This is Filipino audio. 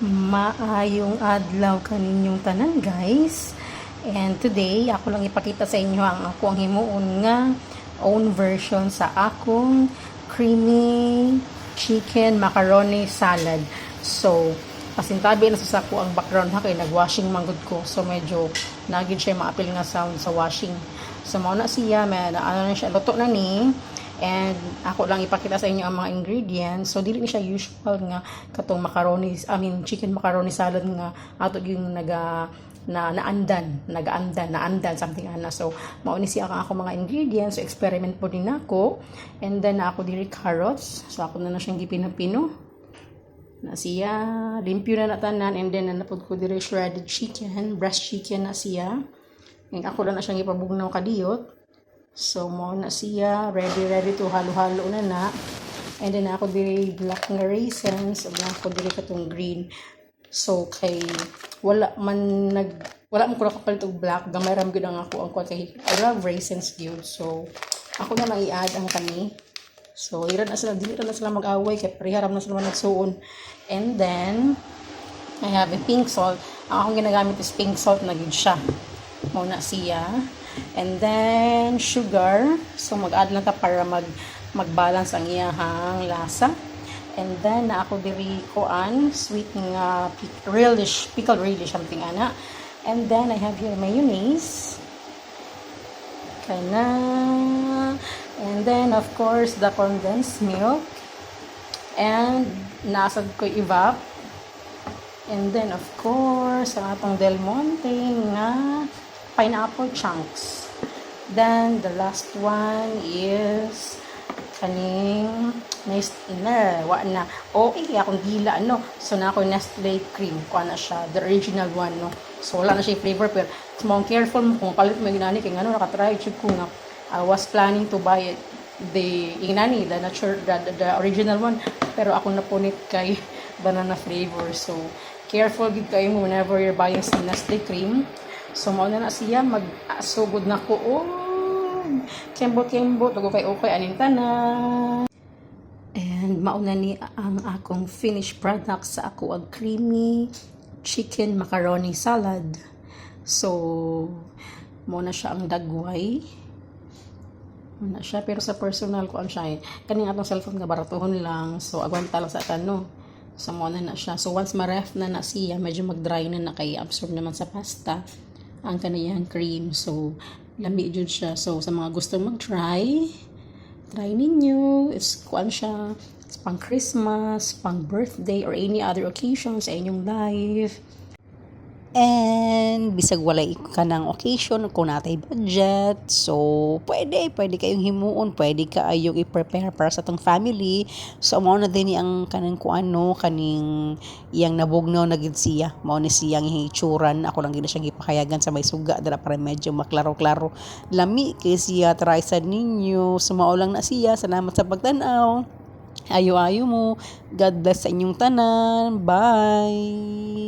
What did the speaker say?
Maayong adlaw kaninyong tanan, guys. And today, ako lang ipakita sa inyo ang ako ang himuon nga own version sa akong creamy chicken macaroni salad. So, pasintabi na sa ako ang background ha kay nagwashing manggod ko. So, medyo nagid siya maapil nga sound sa washing. So, mao na siya, may ano na siya, luto na ni. And ako lang ipakita sa inyo ang mga ingredients. So dili ni siya usual nga katong macaroni, chicken macaroni salad nga ato yung naandan something ana. So mao ni siya ang ako mga ingredients. So experiment po din ako. And then ako diri carrots. So ako na siyang gipino-pino. Na siya limpyo na natanan, and then napud ko diri shredded chicken, breast chicken na siya. And ako lang na siyang ipabugnaw kadiyot. So, mo na siya, ready to halo-halo na. And then, ako diri black nga raisins, o ako diri katong green. So, kay, wala man ko nakapalit og black, gamay ram gyud ang ako, ang kay, I love raisins gyud. So, ako na lang i-add ang kani. So, dili na sila mag-away, kay pariharam na sila nagsuon. And then, I have a pink salt. Ang akong ginagamit is pink salt na gyud siya. Mo na siya. And then, sugar. So, mag-add lang ta para mag-balance ang iyahang lasa. And then, na ako diri koan, sweet nga pickled relish, something ana. And then, I have here mayonnaise. Kana. And then, of course, the condensed milk. And, nasad ko evap. And then, of course, ang atong Del Monte nga pineapple chunks. Then, the last one is kaning akong gila, no? So, na ako Nestle cream. Kuha na siya, the original one, no? So, wala na siya flavor, pero small careful mo kung palit mo yung ginani, kaya ano, nakatry, check ko nga. I was planning to buy it, the original one, pero ako napunit kay banana flavor. So, careful gid kayo mo whenever you're buying some Nestle cream. So, mauna na siya, mag-asugod na ko. Oh, kembot, okay, aning tanan. And mauna ni ang akong finished product sa ako ang creamy chicken macaroni salad. So, mauna siya ang dagway. Mauna siya, pero sa personal ko ang siya. Kaning atong cellphone nga baratuhon lang. So, agwanta lang sa kano. So, mauna na siya. So, once ma-ref na siya, medyo mag-dry na kay absorb naman sa pasta ang kaniyang cream. So, lami jud siya. So, sa mga gustong mag-try, try ninyo. It's kuan siya. It's pang Christmas, pang birthday, or any other occasion sa inyong life. And bisag walay ka ng occasion kung natay budget, so pwede kayong himuon, pwede kaayong i-prepare para sa tong family. So mao na din ang kaning kaning iyang nabugnaw na gid siya, mao ni siyang hituran. Ako lang gid siya gipakayagan sa may suga dara para medyo maklaro-klaro lami kay siya. Try sad ninyo, sumao lang na siya. Salamat sa pagtan-aw, ayo mo, God bless sa inyong tanan, bye.